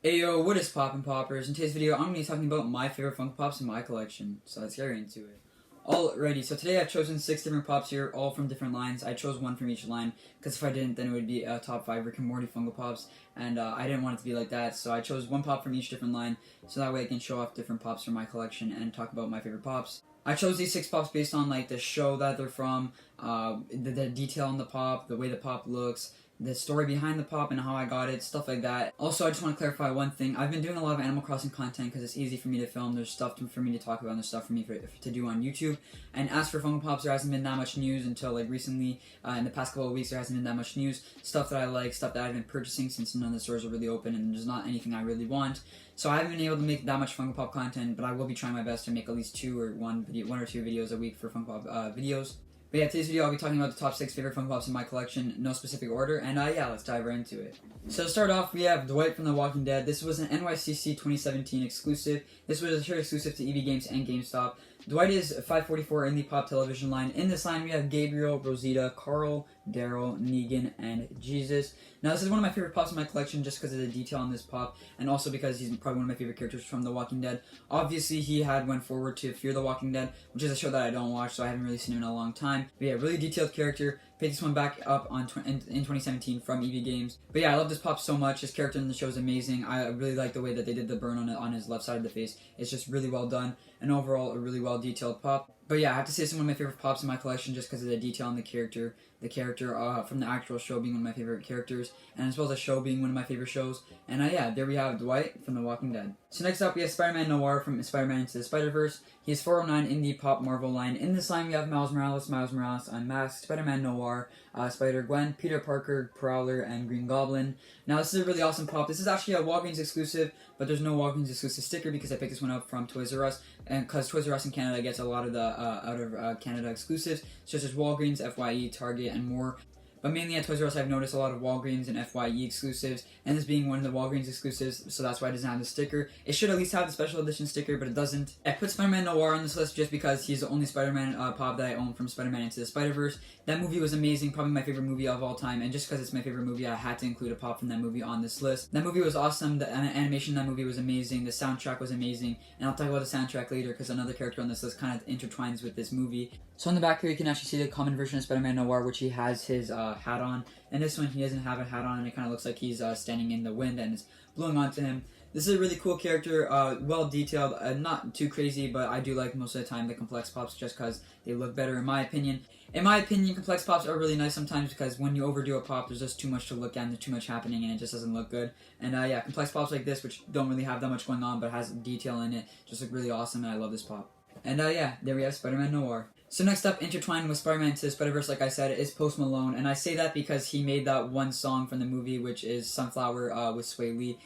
Ayo, what is poppin' poppers? In today's video, I'm going to be talking about my favorite Funko Pops in my collection. So let's get right into it. Alrighty, so today I've chosen 6 different Pops here, all from different lines. I chose one from each line, because if I didn't, then it would be a top 5 Rick and Morty Funko Pops, and I didn't want it to be like that, so I chose one Pop from each different line, so that way I can show off different Pops from my collection and talk about my favorite Pops. I chose these 6 Pops based on like the show that they're from, the detail on the Pop, the way the Pop looks, the story behind the Pop and how I got it, stuff like that. Also, I just want to clarify one thing. I've been doing a lot of Animal Crossing content because it's easy for me to film. There's stuff for me to talk about and there's stuff for me to do on YouTube. And as for Funko Pops, there hasn't been that much news until like recently. In the past couple of weeks, there hasn't been that much news. Stuff that I like, stuff that I've been purchasing since none of the stores are really open and there's not anything I really want. So I haven't been able to make that much Funko Pop content, but I will be trying my best to make at least one or two videos a week for Funko Pop videos. But yeah, today's video I'll be talking about the top 6 favorite Funko Pops in my collection, no specific order, and yeah, let's dive right into it. So to start off, we have Dwight from The Walking Dead. This was an NYCC 2017 exclusive. This was a shirt exclusive to EB Games and GameStop. Dwight is 544 in the Pop television line. In this line, we have Gabriel, Rosita, Carl, Daryl, Negan, and Jesus. Now, this is one of my favorite Pops in my collection just because of the detail on this Pop, and also because he's probably one of my favorite characters from The Walking Dead. Obviously, he went forward to Fear the Walking Dead, which is a show that I don't watch, so I haven't really seen him in a long time. But yeah, really detailed character. Picked this one back up in 2017 from EB Games. But yeah, I love this Pop so much. His character in the show is amazing. I really like the way that they did the burn on his left side of the face. It's just really well done, and overall, a really well detailed Pop. But yeah, I have to say it's one of my favorite Pops in my collection just because of the detail on the character from the actual show being one of my favorite characters, and as well as the show being one of my favorite shows. And yeah, there we have Dwight from The Walking Dead. So next up, we have SpiderMan Noir from Spider-Man Into the Spider-Verse. He is 409 in the Pop Marvel line. In this line, we have Miles Morales Unmasked, Spider-Man Noir, Spider-Gwen, Peter Parker, Prowler, and Green Goblin. Now, this is a really awesome Pop. This is actually a Walgreens exclusive, but there's no Walgreens exclusive sticker because I picked this one up from Toys R Us, and because Toys R Us in Canada gets a lot of the out of Canada exclusives, such as Walgreens, FYE, Target, and more. But mainly at Toys R Us, I've noticed a lot of Walgreens and FYE exclusives, and this being one of the Walgreens exclusives, so that's why it doesn't have the sticker. It should at least have the special edition sticker, but it doesn't. I put Spider-Man Noir on this list just because he's the only Spider-Man Pop that I own from Spider-Man Into the Spider-Verse. That movie was amazing, probably my favorite movie of all time, and just because it's my favorite movie, I had to include a Pop from that movie on this list. That movie was awesome, the animation in that movie was amazing, the soundtrack was amazing, and I'll talk about the soundtrack later because another character on this list kind of intertwines with this movie. So on the back here, you can actually see the common version of Spider-Man Noir, which he has his hat on. And this one, he doesn't have a hat on, and it kind of looks like he's standing in the wind and it's blowing onto him. This is a really cool character, well detailed, not too crazy, but I do like most of the time the complex Pops just because they look better in my opinion. In my opinion, complex Pops are really nice sometimes because when you overdo a Pop, there's just too much to look at and there's too much happening and it just doesn't look good. And yeah, complex Pops like this, which don't really have that much going on but has detail in it, just look really awesome, and I love this Pop. And yeah, there we have Spider-Man Noir. So next up, intertwined with Spider-Man Into the Spider-Verse, like I said, is Post Malone. And I say that because he made that one song from the movie, which is Sunflower with Sway Lee.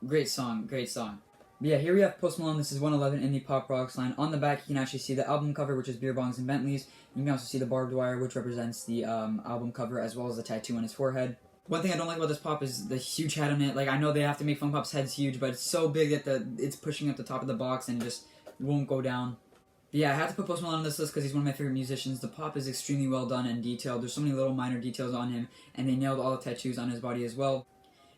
Great song, great song. But yeah, here we have Post Malone. This is 111 in the Pop Rocks line. On the back, you can actually see the album cover, which is Beer Bongs and Bentleys. You can also see the barbed wire, which represents the album cover, as well as the tattoo on his forehead. One thing I don't like about this Pop is the huge head on it. Like, I know they have to make Funko Pop's heads huge, but it's so big that it's pushing up the top of the box and just won't go down. But yeah, I had to put Post Malone on this list because he's one of my favorite musicians. The Pop is extremely well done and detailed. There's so many little minor details on him, and they nailed all the tattoos on his body as well.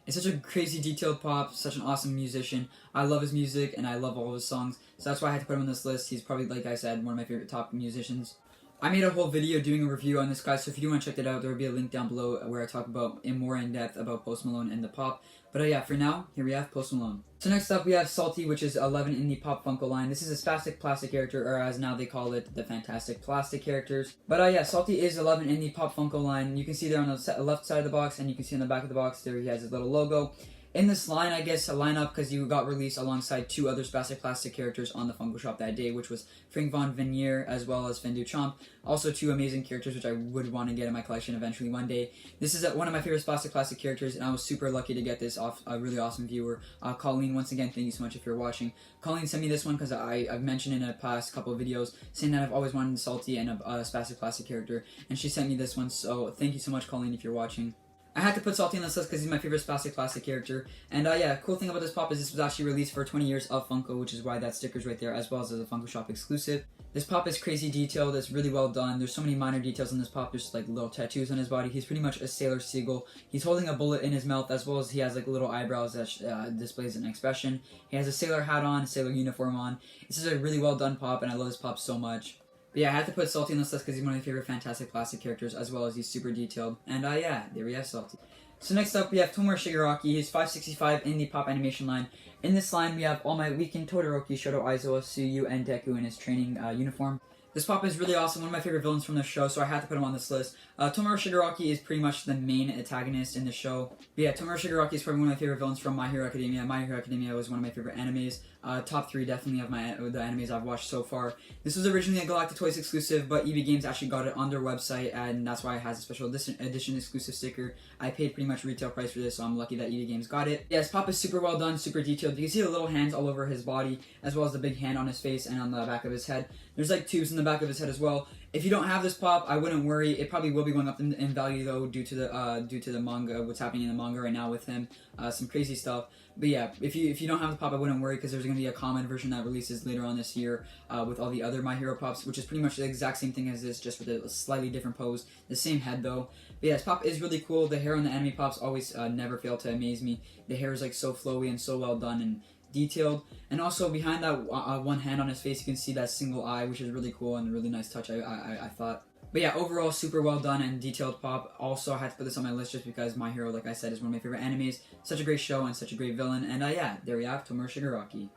It's such a crazy detailed Pop, such an awesome musician. I love his music, and I love all of his songs, so that's why I had to put him on this list. He's probably, like I said, one of my favorite top musicians. I made a whole video doing a review on this guy, so if you do want to check that out, there will be a link down below where I talk about more in depth about Post Malone and the Pop. But yeah, for now, here we have Post Malone. So next up, we have Salty, which is 11 in the Pop Funko line. This is a spastic plastic character, or as now they call it, the Fantastic Plastic Characters. But yeah, Salty is 11 in the Pop Funko line. You can see there on the left side of the box, and you can see on the back of the box, there he has his little logo. In this line, I guess, a lineup because you got released alongside 2 other spastic plastic characters on the Funko Shop that day, which was Frank Von Veneer as well as Fin Duchamp. Also 2 amazing characters which I would want to get in my collection eventually one day. This is one of my favorite spastic plastic characters, and I was super lucky to get this off a really awesome viewer. Colleen, once again, thank you so much if you're watching. Colleen sent me this one because I've mentioned in a past couple of videos saying that I've always wanted a Salty and a spastic plastic character, and she sent me this one, so thank you so much, Colleen, if you're watching. I had to put Salty on this list because he's my favorite spastic plastic character. And yeah, cool thing about this Pop is this was actually released for 20 years of Funko, which is why that sticker's right there, as well as a Funko Shop exclusive. This pop is crazy detailed, it's really well done. There's so many minor details in this pop. There's like little tattoos on his body. He's pretty much a sailor seagull. He's holding a bullet in his mouth, as well as he has like little eyebrows that displays an expression. He has a sailor hat on, a sailor uniform on. This is a really well done pop, and I love this pop so much. But yeah, I had to put Salty in this list because he's one of my favorite Fantastic Plastic characters, as well as he's super detailed. And yeah, there we have Salty. So next up, we have Tomura Shigaraki. He's 565 in the pop animation line. In this line, we have All Might Weaken, Todoroki, Shoto Aizawa, Suyu, and Deku in his training uniform. This pop is really awesome, one of my favorite villains from the show, so I had to put him on this list. Tomura Shigaraki is pretty much the main antagonist in the show. But yeah, Tomura Shigaraki is probably one of my favorite villains from My Hero Academia. My Hero Academia was one of my favorite animes. Top 3 definitely of the animes I've watched so far. This was originally a Galactic Toys exclusive, but EB Games actually got it on their website, and that's why it has a special edition exclusive sticker. I paid pretty much retail price for this, so I'm lucky that EB Games got it. Yeah, his pop is super well done, super detailed. You can see the little hands all over his body, as well as the big hand on his face and on the back of his head. There's like tubes in the back of his head as well. If you don't have this pop, I wouldn't worry. It probably will be going up in value though, due to the manga, what's happening in the manga right now with him, some crazy stuff. But yeah, if you don't have the pop, I wouldn't worry because there's going to be a common version that releases later on this year with all the other My Hero pops, which is pretty much the exact same thing as this, just with a slightly different pose. The same head though. But yeah, his pop is really cool. The hair on the anime pops always never fail to amaze me. The hair is like so flowy and so well done and detailed, and also behind that one hand on his face, you can see that single eye, which is really cool and a really nice touch. I thought. But yeah, overall, super well done and detailed pop. Also, I had to put this on my list just because My Hero, like I said, is one of my favorite animes. Such a great show and such a great villain. And yeah, there we have Tomura Shigaraki.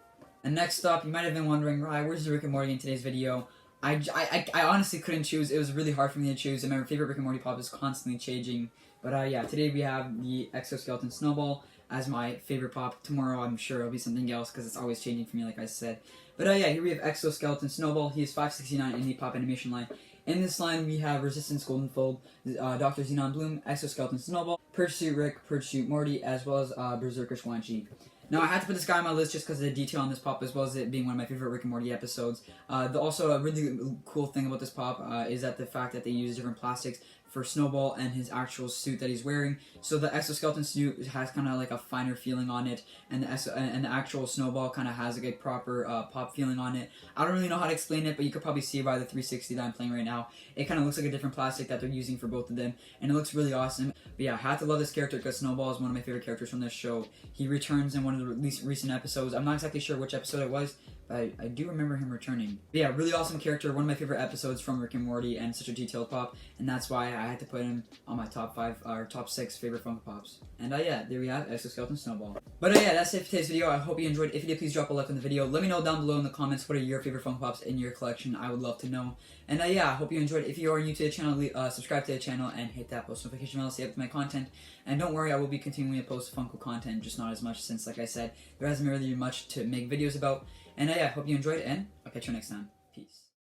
And next up, you might have been wondering, Ryan, where's the Rick and Morty in today's video? I honestly couldn't choose. It was really hard for me to choose, and my favorite Rick and Morty pop is constantly changing. But yeah, today we have the Exoskeleton Snowball as my favorite pop. Tomorrow I'm sure it'll be something else because it's always changing for me, like I said. But yeah, here we have Exoskeleton Snowball. He is 569 in the pop animation line. In this line, we have Resistance Golden Fold, Dr. Xenon Bloom, Exoskeleton Snowball, Purge Suit Rick, Purge Suit Morty, as well as Berserker Quan Chi. Now, I had to put this guy on my list just because of the detail on this pop, as well as it being one of my favorite Rick and Morty episodes. Also, a really cool thing about this pop is that the fact that they use different plastics for Snowball and his actual suit that he's wearing. So the exoskeleton suit has kind of like a finer feeling on it, and the actual Snowball kind of has like a proper pop feeling on it. I don't really know how to explain it, but you could probably see by the 360 that I'm playing right now. It kind of looks like a different plastic that they're using for both of them, and it looks really awesome. But yeah, I had to love this character because Snowball is one of my favorite characters from this show. He returns in one of the recent episodes. I'm not exactly sure which episode it was, but I do remember him returning. But yeah, really awesome character, one of my favorite episodes from Rick and Morty, and such a detailed pop, and that's why I had to put him on my top 6 favorite Funko Pops. And yeah, there we have Exoskeleton Snowball. But yeah, that's it for today's video. I hope you enjoyed. If you did, please drop a like on the video. Let me know down below in the comments what are your favorite Funko Pops in your collection. I would love to know. And yeah, I hope you enjoyed. If you are new to the channel, subscribe to the channel and hit that post notification bell to stay up to my content. And don't worry, I will be continuing to post Funko content, just not as much since, like I said, there hasn't really been much to make videos about. And yeah, I hope you enjoyed, and I'll catch you next time. Peace.